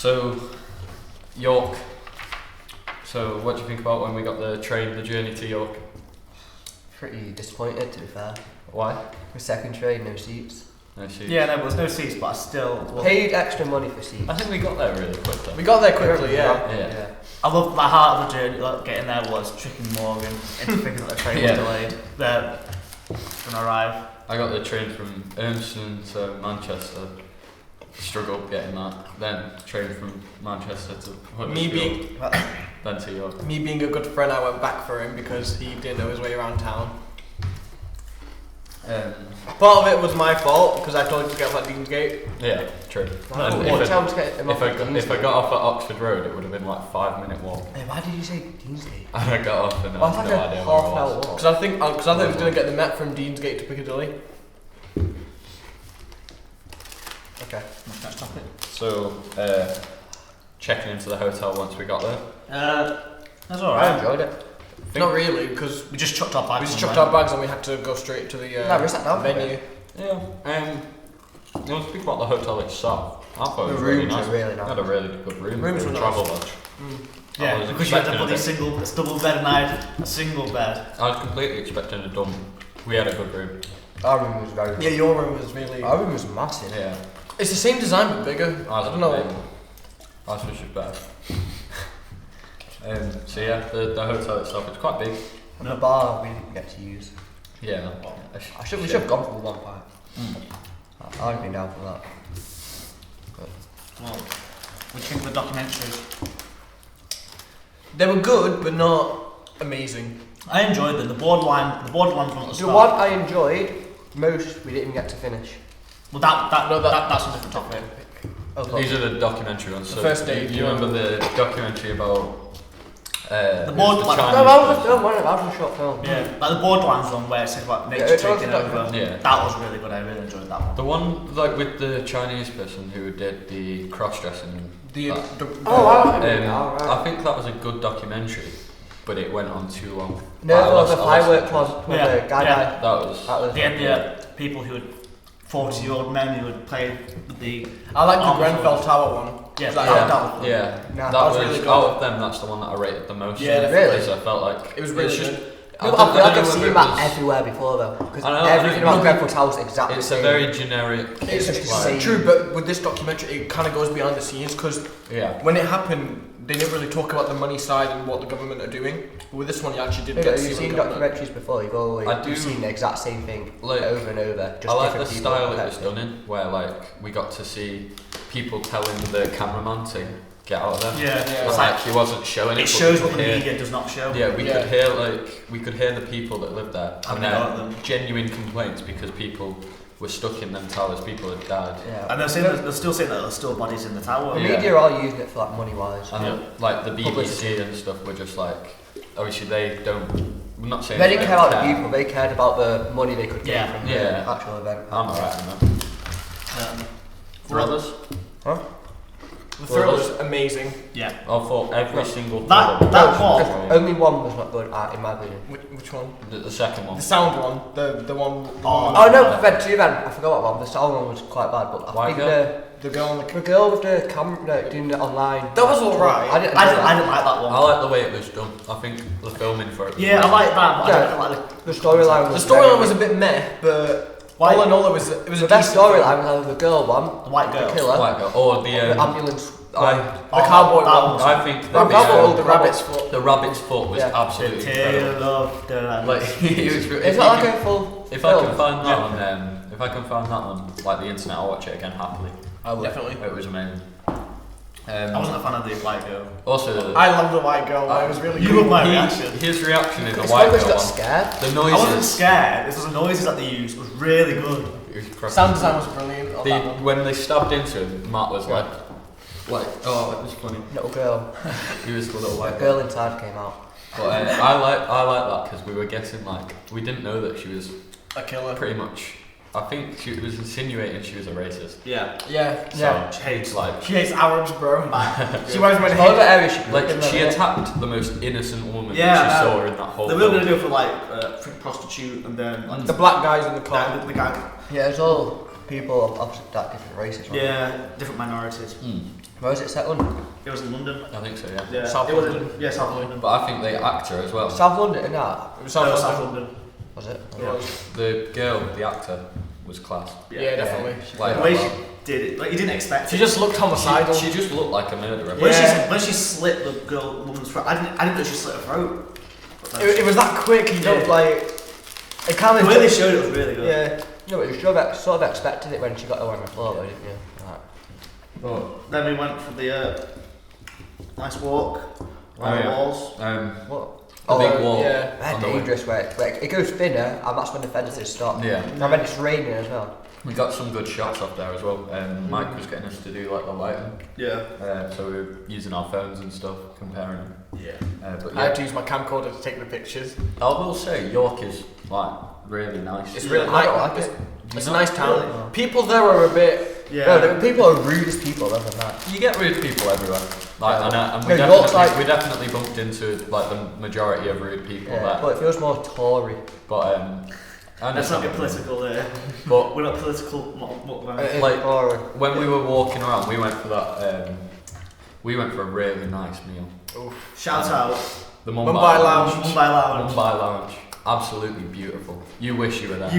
So, York. So, what do you think about when we got the journey to York? Pretty disappointed, to be fair. Why? The second train, no seats. No seats. Yeah, no, there's no seats, but I still Paid extra money for seats. I think we got there really quick though. We got there quickly, yeah. Yeah. I love my heart of the journey. Like, getting there was tricking Morgan into thinking that the train was delayed. They're gonna arrive. I got the train from Urmston to Manchester. Struggled getting that. Then train from Manchester to Huddersfield. Then to York. Me being a good friend, I went back for him because he didn't know his way around town. Part of it was my fault because I told him to get off at Deansgate. Yeah, true. Oh, If I got off at Oxford Road, it would have been like 5-minute walk. Hey, why did you say Deansgate? And I got off and I Well, had it's no like idea a where half an I hour was. walk. Because I think he was going to get the Met from Deansgate to Piccadilly. Okay. Next topic. So, checking into the hotel once we got there. That's I alright. enjoyed it. Not really, because We just chucked our bags. we just chucked our bags and we had to go straight to the No, we sat down for a venue. Yeah. Let's speak about the hotel itself. I thought it was The really rooms nice. are really We nice. had a really good room. Rooms for were the nice. travel lodge. Yeah, I was because you had to expecting put a these bit- it's double bed and I had a single bed. I was completely expecting a dump. We had a good room. Our room was very Yeah, your room was really... Our room was massive. Yeah. It's the same design but bigger. I don't know. Ours was just better. So yeah, the hotel itself is quite big. And the bar we didn't get to use. Yeah. We should have gone for the one part. I'd have been down for that. Well, what do you think of the documentaries? They were good but not amazing. I enjoyed them. The borderline one from the The start. one I enjoyed most, we didn't get to finish. Well, that's a different topic. These are the documentary ones. So first day, you remember the documentary about The board- the like- Chinese No, that was a person? film, wasn't it? That was a short film. Yeah, like the Borderlands one where it says about nature Yeah, it was taking a over. documentary. Yeah. That was really good. I really enjoyed that one. The one like with the Chinese person who did the cross dressing. The I think that was a good documentary, but it went on too long. No, But I there was a lost- I lost fireworks interest. one with Yeah, the guy yeah. died. That was. That was The end, yeah, people who had 40-year-old men who would play the. I like the arms Grenfell on- Tower one. Yeah, That- Yeah, that was- yeah. Nah, that was really good. out of them. That's the one that I rated the most. Yeah, definitely. Because I felt like It was really it's just. good. No, don't- I feel like don't I've know seen whether that it was- everywhere before though. Because I know, everything I about know. Grenfell's House is exactly the It's same. a very generic. It's just it's the same. true, but with this documentary, it kind of goes behind the scenes because Yeah. when it happened, they didn't really talk about the money side and what the government are doing. But with this one, you actually did Yeah, get but to you've see seen the government. documentaries before, you've seen the exact same thing Like, over and over. Just I like the different people style it was affected. done in, where like we got to see people telling the cameraman to get out of there. Yeah, Yeah. it's Like like he wasn't showing it. it but shows we what could the hear- media does not show. Yeah, we Yeah. could hear the people that lived there Having and a go at their them. genuine complaints because people were stuck in them towers. People had died. Yeah. And they're still saying that there's still bodies in the tower. The Yeah. media are using it for like money wise. And like the BBC Publicity. and stuff were just like, obviously they don't. I'm not saying They didn't care about the care. people, they cared about the money they could get Yeah. from Yeah. the actual event. I'm alright with that. Thrillers. Huh? The thrill was amazing. Yeah. I thought every single That- thriller that was one- great. Only one was not good, in my opinion. Which one? The second one. The sound one. The one. Oh no, we've had two then. I forgot what one. The sound one was quite bad, but I White think girl? The girl on the. the girl with the camera doing it online. That was alright. I didn't. I enjoy didn't that. like that one. I like the way it was done. I think the filming for it. was Yeah, I great. like that, but I Yeah. don't like The storyline The was. storyline was a bit meh, but Why- all in all, it was The a best decent film. storyline was either the girl one, the white girl. the killer, White girl. Or the the ambulance. like, The cowboy that one. was- I think The the, cowboy- The rabbit's foot. the rabbit's foot was Yeah. absolutely The incredible. tale of the Like it was. It's not like a full. If film. I can find that Yeah. on, if I can find that on like the internet, I'll watch it again happily. I would definitely. It was amazing. I wasn't a fan of the white girl. Also, I love the white girl. It was really You good. love my reaction. his reaction in the It's white probably girl got one, scared. the I wasn't noises. scared. It was the noises that they used was really good. It was crap. Sound design was brilliant. On that one. When they stabbed into him, Matt was like, oh, it was funny. Little girl. He was the little The white girl inside came out. But I like that because we were guessing like we didn't know that she was A killer. pretty much. I think she was insinuating she was a racist. Yeah. Yeah. So Yeah. she hates like She hates Arabs, bro. She wears my All the head. areas she like she attacked the most innocent woman Yeah, that she I know. saw in that whole They were going film. to do it for like prostitute and then like, The black guys in the car. the guy. Yeah, it's all. people of opposite, like, different races, right? Yeah, different minorities. Where is it set under? It was in London. I think so, yeah. Yeah, South it was London. In, yeah, South London. But I think the actor as well. South London, isn't that? It was No, South South London. London. Was it? Yeah. The girl, the actor, was class. Yeah, definitely. Like, The way she did it, like you didn't expect She it. just looked homicidal. she just looked like a murderer. When she slit the woman's throat, I didn't know she slit her throat. It was that quick. You don't like. It kind The of. way they showed it was really good. Yeah. No, but you sort of expected it when she got her on the floor, though, didn't you? Like, But then we went for the nice walk around the walls. what? The big wall. yeah. They're on the way. dangerous where it goes thinner, and that's when the fences stop. Yeah. And then it's raining as well. We got some good shots up there as well. Mike was getting us to do like the lighting. Yeah. So we were using our phones and stuff, comparing them. Yeah. But I had yeah, to use my camcorder to take the pictures. I will say York is like really nice. It's really I don't nice. like it. It's a nice town. Really? People there are a bit. Yeah. No, the people are rude as people, other than that. You get rude people everywhere. Like, and we, No, definitely, York's like- we definitely bumped into like the majority of rude people Yeah, there. but it feels more Tory. But I Let's not understand. get political there. But We're not political. like Tory. when we were walking around, we went for that. We went for a really nice meal. Shout out The Mumbai Lounge. Mumbai Lounge. Mumbai Lounge. Absolutely beautiful. You wish you were there.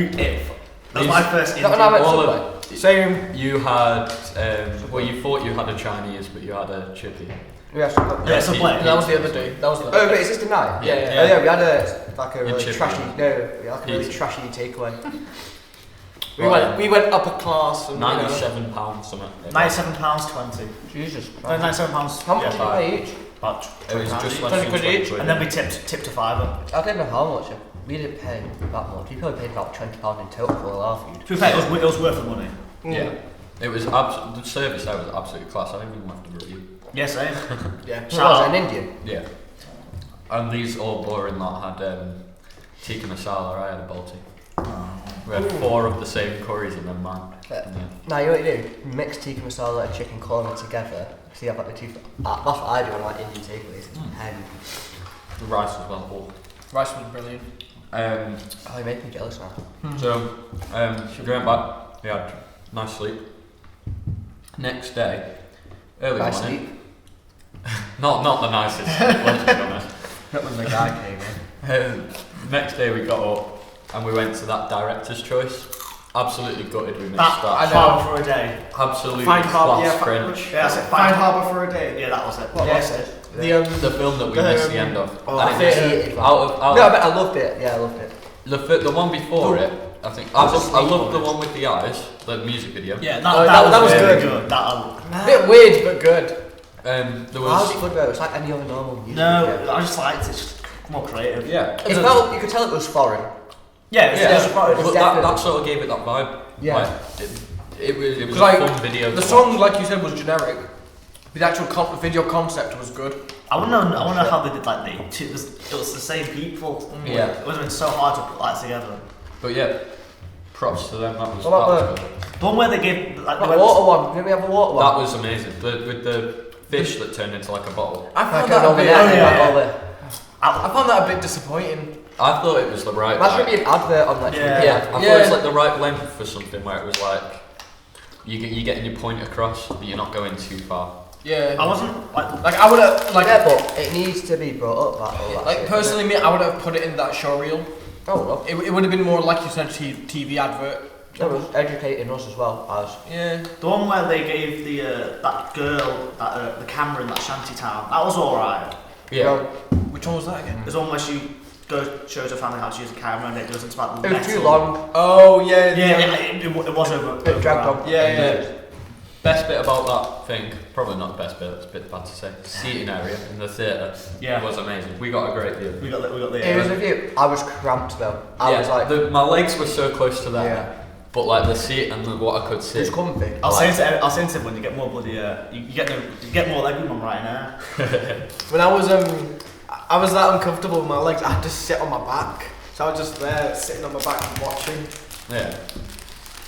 That was my first Is that when I went all Subway? of, Same. you had well, you thought you had a Chinese, but you had a chippy. Yes. Yeah, Subway. That was the other day. That was the. Oh, wait, is this the night? Yeah, Oh, yeah. yeah, we had a really chippy. trashy. No, we had like a really Pizza. trashy takeaway. We went upper class. And, £97 something. £97.20. Jesus No, Christ. £97. How much did Yeah, you pay each? about It was just 20 quid each, and then we tipped a fiver. I don't know how much. We didn't pay that much. We probably paid about £20 in total for all our food. To be fair, it was worth the money. Yeah. It was the service there was absolutely class. I didn't even have to review. Yeah, same. Yeah. Who was it, an Indian? Yeah. And these all boring lot had tikka masala. I had a balti. We had 4 of the same curries and then mine. Yeah. Yeah. Now, you know what you do? Mix tikka masala and chicken korma together. So you have like the two. That's what I do on like Indian takeaways. It's heavy. The rice was well cooked. Rice was brilliant. Oh, you make me jealous now. So, we went back, we had nice sleep. Next day, early Nice morning. sleep. Not the nicest sleep, let's be honest. Not when the guy came in. Next day we got up and we went to that director's choice. Absolutely gutted we missed That that. harbour for a day. Absolutely Find Harbour, class yeah, French. Yeah, that's it. Find Harbour for a day. Yeah, that was it. What Yes. was it? The film that we missed the end of. Oh, And I it hated that. out No, of I loved it. Yeah, I loved it. the one before The- it, I think I was I asleep loved on the it. one with the eyes, the music video. Yeah, Oh, that was really good. That A bit weird, but good. There How was was it good though? It's like any other normal music. no, video. I just liked it. It's just more creative. yeah. It felt, you could tell it was foreign. Yeah, Yeah, it's but it's that definitely- sort of gave it that vibe. Yeah. Like, it was a Like, fun video. The to song, watch. like you said, was generic. The actual video concept was good. I wanna know how they did like it was the same people. Yeah. It would have been so hard to put that together. But yeah, props to them. That was, What about that was good. The one where they gave like The water one. Didn't we have a water one? That was amazing. With the fish that turned into like a bottle. I Like found an that a over bit. there, yeah. like over. I found that a bit disappointing. I thought it was the right. That should like, be an advert on like. Yeah. yeah, I thought Yeah. it was like the right length for something where it was like you're getting your point across, but you're not going too far. Yeah. I wasn't Like I would have like Yeah, but it needs to be brought up. That, all that like shit, personally me, I would have put it in that show reel. Oh well. It would have been more like you said, TV advert. That was educating us as well as. Yeah. the one where they gave the that girl the camera in that shanty town. That was alright. Yeah. Well, Which one was that again? There's one where she shows her family how to use a camera and it goes into about the it was too metal. long. Oh yeah. Yeah, it was over. It dragged on. Yeah. Best bit about that thing, probably not the best bit. It's a bit bad to say. Seating area in the theatre Yeah. was amazing. We got a great view. We got the. It was a view. I was cramped though. I was like, my legs were so close to that, yeah, but like the seat and what I could it see. was comfy. I'll say to him when you get more bloody you get more leg room on right now. When I was that uncomfortable with my legs, I had to sit on my back. So I was just there sitting on my back and watching. Yeah.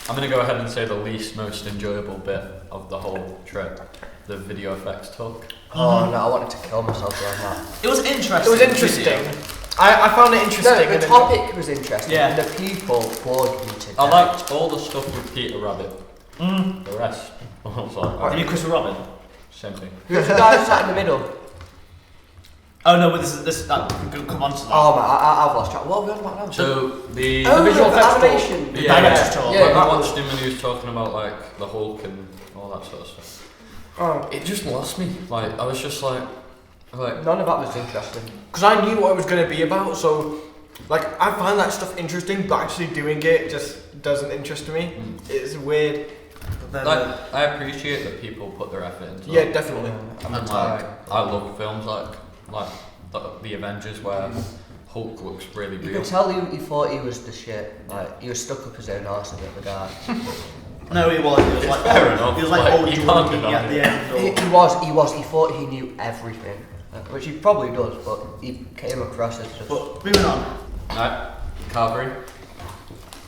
I'm gonna go ahead and say the least most enjoyable bit of the whole trip, the video effects talk. Oh no, I wanted to kill myself around that. It was interesting. It was interesting. I found it interesting. No, the topic was interesting. Yeah. And the people bored me to death. I liked all the stuff with Peter Rabbit. The rest, I was like, Are you Chris Robin? same thing. Who's the guy who sat in the middle? Oh no, but this come on to that. Oh man, I've lost track. What are we on about now? So the visual effects animation. The director's talk. Yeah, Yeah, I watched him when he was talking about like the Hulk and all that sort of stuff. Oh, It just lost me. Like I was just like none of that was interesting. Because I knew what it was going to be about, so like I find that stuff interesting, but actually doing it just doesn't interest me. It's weird. like I appreciate that people put their effort into. Yeah, it. definitely. And like I love films like the Avengers where Hulk looks really You real. could tell he thought he was the shit. Like he was stuck up his own arse a bit, the guy. No, he was. He was like fair enough, He was like like, old you can't drunk deny at the it. end. He was. He thought he knew everything, which he probably does, but he came across as just. But moving on. Right, Carvery.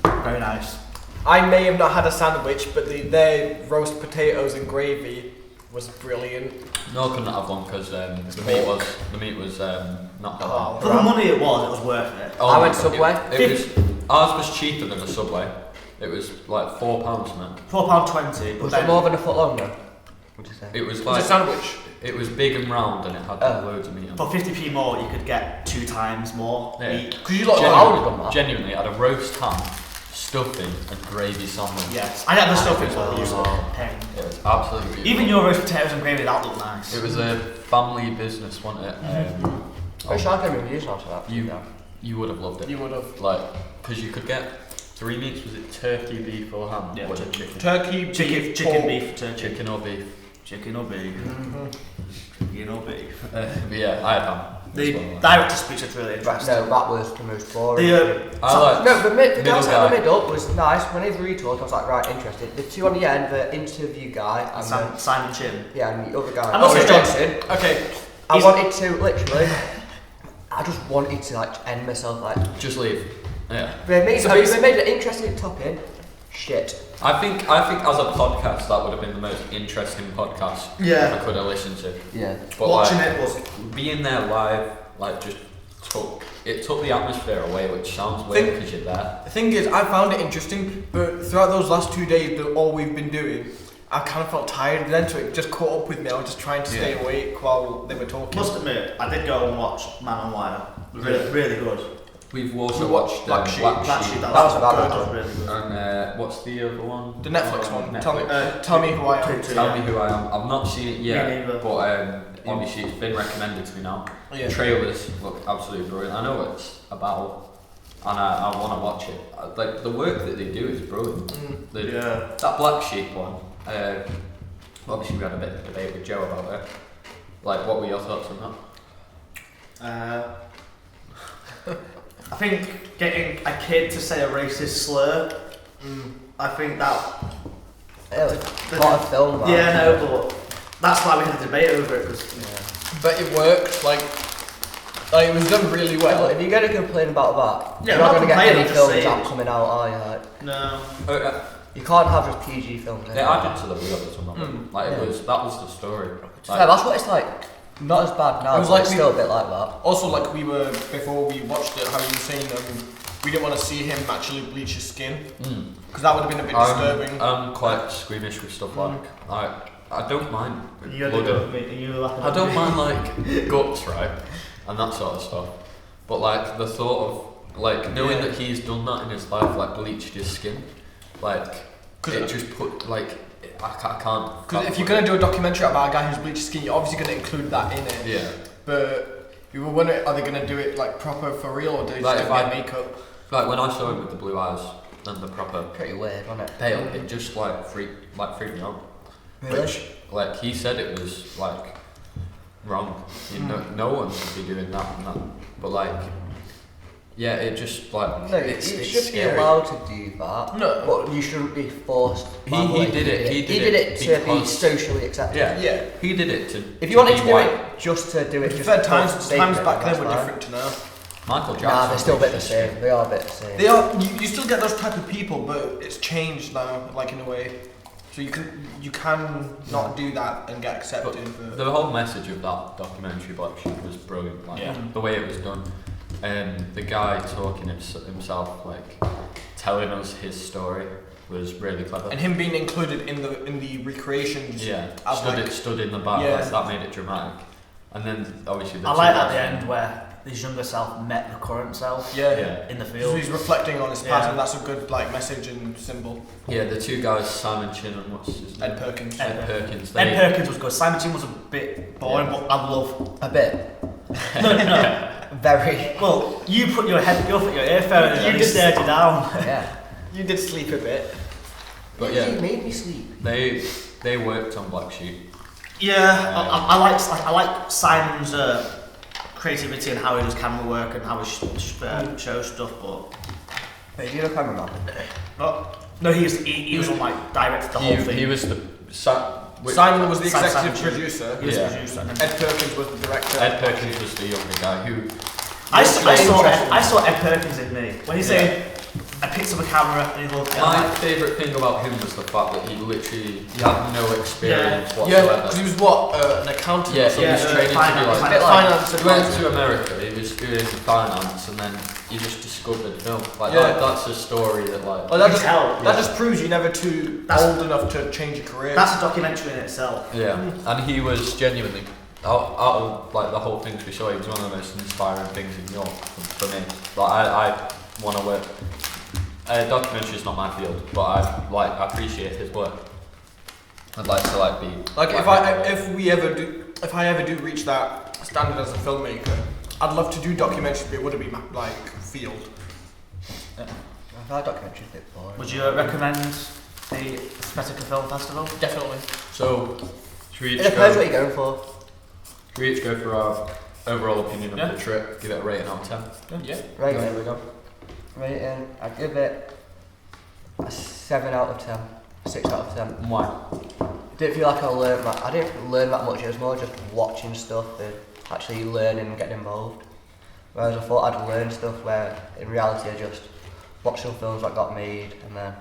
Very nice. I may have not had a sandwich, but their roast potatoes and gravy was brilliant. No, I couldn't have one because the meat was not that Oh. For the money it was worth it. Oh I my went God, Subway. It was ours was cheaper than the Subway. It was like £4, man. £4.20. Was it more than a foot long though? What'd you say? It was It like was a sandwich. it was big and round and it had Oh. loads of meat on it. For 50p more, you could get 2 times more Yeah. meat. Because you lot Gen- I would've done that. Genuinely, I had a roast ham, stuffing, and gravy sandwich. Yes. I had the stuff as Oh. well. It was a pain. It was absolutely beautiful. Even your roast potatoes and gravy, that looked nice. It was a family business, wasn't it? I wish I could reviews after that. You would have loved it. You would have. Like, because you could get 3 meats. Was it turkey, beef, or ham? Yeah, Or was it chicken? Turkey, beef, Chicken, pork. beef, turkey. Chicken or beef. Chicken or beef. Chicken or beef. But yeah, I had ham. The That's what I like. director's speech was really No, interesting. that was the most boring. The, I like No, the guy middle sat in the guy. middle was nice. Whenever he talked, I was like, right, interested. The two on the end, the interview guy and Simon Chin. and the other guy. And also Boris John- Johnson. Okay. I He's- wanted to literally. I just wanted to like end myself like. Just leave. Yeah. They made, So they basically- made an interesting topic. Shit. I think as a podcast that would have been the most interesting podcast Yeah. I could have listened to. Yeah. But Watching like, it was. being there live, like just took the atmosphere away, which sounds weird Think- because you're there. The thing is, I found it interesting, but throughout those last 2 days, all we've been doing, I kind of felt tired then, so it just caught up with me. I was just trying to stay Yeah. awake while they were talking. Must admit, I did go and watch Man on Wire. Really, really good. We've also We watched watched Black Black Sheep. Sheep, That was about that was it. really good. And what's the other one? The Netflix one. Netflix. Tell me who I am. Tell me who I am. I've not seen it yet, Me neither. but obviously it's been recommended to me now. Yeah. Trailers look absolutely brilliant. I know it's a battle, and I want to watch it. Like the work that they do is brilliant. That Black Sheep one. Obviously we had a bit of debate with Joe about it. Like, what were your thoughts on that? I think getting a kid to say a racist slur, I think that. It was quite a film. Man. Yeah, no, but that's why we had a debate over it. Cause, But it worked, like it was done really Yeah, well. but if you're going to complain about that, Yeah, you're not not going to get complaining, any just films saying. that coming out, are you? Like, no. you can't have just PG films. They added to the realism of it. Like, Yeah. that was the story. Yeah, that's what it's like. Not as bad now, It was but like it's we- still a bit like that. Also, like we were before we watched it, how you were saying we didn't want to see him actually bleach his skin because that would have been a bit disturbing. I'm quite squeamish with stuff like I don't mind You had to blood go and- with me, and you were laughing I at don't me. mind like guts, right, and that sort of stuff. But like the thought of like knowing that he's done that in his life, like bleached his skin, like it just put like I can't. Because if you're gonna do a documentary about a guy who's bleached his skin, you're obviously gonna include that in it. yeah, But you were wondering, are they gonna do it like proper for real, or do they Like, just if get I- makeup? like when I saw him with the blue eyes and the proper Pretty weird, wasn't it? pale, it just like freaked me out. Really? Like he said it was like wrong. No one should be doing that and that. But like, yeah, it just like No, it's you it's should scary. be allowed to do that. No. But you shouldn't be forced. by the He way did it. He He did did it it to be because- socially accepted. Yeah, Yeah. he did it to. If you wanted be to do white. it just to do it, To be just fair, for times the sake back of it, then that's were fine. different to now. Michael Jackson. Nah, they're still a bit the bleached same. his They are a bit the same. They are. You still get those type of people, but it's changed now, like in a way. So you can not do that and get accepted. skin. But The whole message of that documentary Black Sheep was brilliant. Like Yeah. the way it was done. the guy talking himself, like telling us his story, was really clever. And him being included in the recreations. Yeah, as stood in the back. Yeah. Like, that made it dramatic. And then obviously I like at the end where his younger self met the current self. Yeah. In the So field. he's reflecting on his past, Yeah. and that's a good like message and symbol. Yeah, the two guys, Simon Chin and what's his name? Ed Perkins. Ed Perkins. Ed Perkins was good. Simon Chin was a bit boring, but I love. A bit. No. Very. Well, you put your earphone in You and he just- stared you down. Yeah. You did sleep a bit. But You yeah, made me sleep. they worked on Black Sheep. Yeah, I like Simon's creativity and how he does camera work and how he shows stuff, but. Wait, you know cameraman? No, he was on like directed the whole thing. He was the Simon was the executive Simon producer. He was Yeah. the producer. And Ed Perkins was the director. Ed Perkins was the younger guy who. I saw Ed Perkins in me when he's saying I picked up a camera and he looked. My favourite thing about him was the fact that he had no experience Yeah, whatsoever. because he was what an accountant. Yeah, or he something. was training to be like finance. he went to America, he was doing finance, and then he just discovered film. Like Yeah. that's a story that like. Well, that You just, tell, that yeah. just proves you're never too old enough to change your career. That's a documentary in itself. Yeah, and he was genuinely out of like the whole things we saw. He was one of the most inspiring things in York for me. Like I want to work. Documentary is not my field, but I appreciate his work. I'd like to be like if I ever do reach that standard as a filmmaker, I'd love to do documentaries, but it wouldn't be my like field. I thought documentary's a bit boring. Would you recommend the Aesthetica Film Festival? Definitely. So should we It each depends what go? you're going for. Should we each go for our overall opinion Yeah. of the trip? Give it a rating out of 10. Yeah. Right, There we go. rating, I'd give it a 7 out of 10. 6 out of 10. Why? I didn't feel like I didn't learn that much. It was more just watching stuff and actually learning and getting involved. Whereas I thought I'd learn stuff where in reality I just watched some films that got made and then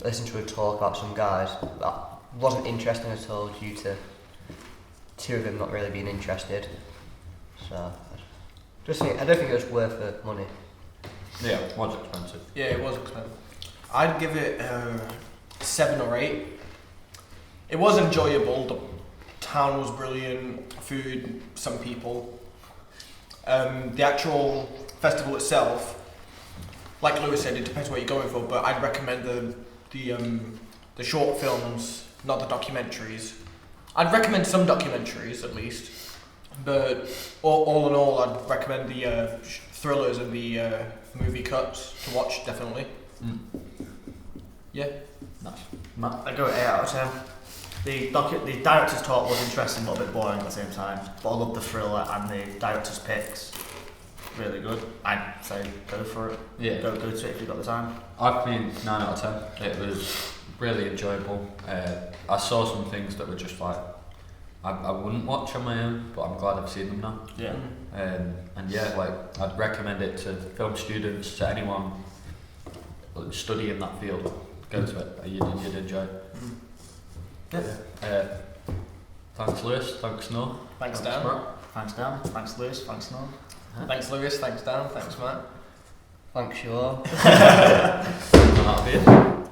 listened to a talk about some guys that wasn't interesting at all due to two of them not really being interested. So I don't think it was worth the money. Yeah, was expensive. Yeah, it was expensive. I'd give it 7 or 8. It was enjoyable. The town was brilliant. Food, some people. The actual festival itself, like Lewis said, it depends what you're going for. But I'd recommend the short films, not the documentaries. I'd recommend some documentaries at least, but all in all, I'd recommend the thrillers and the movie cuts to watch definitely. Mm. Yeah. Nice. I go 8 out of 10. The director's talk was interesting but a bit boring at the same time. But I love the thriller and the director's picks. Really good. I'd say go for it. Yeah. Go to it if you've got the time. I've been 9 out of 10. It was really enjoyable. I saw some things that were just like I wouldn't watch on my own, but I'm glad I've seen them now. Yeah. And yeah, like I'd recommend it to film students, to anyone studying that field. Go to it. You'd enjoy it. Yeah. Thanks Lewis. Thanks Noor. Thanks Dan. Matt. Thanks Dan. Thanks Lewis. Thanks Noor. Thanks Lewis. Thanks Dan. Thanks Matt. Thanks you all. And that'll be it.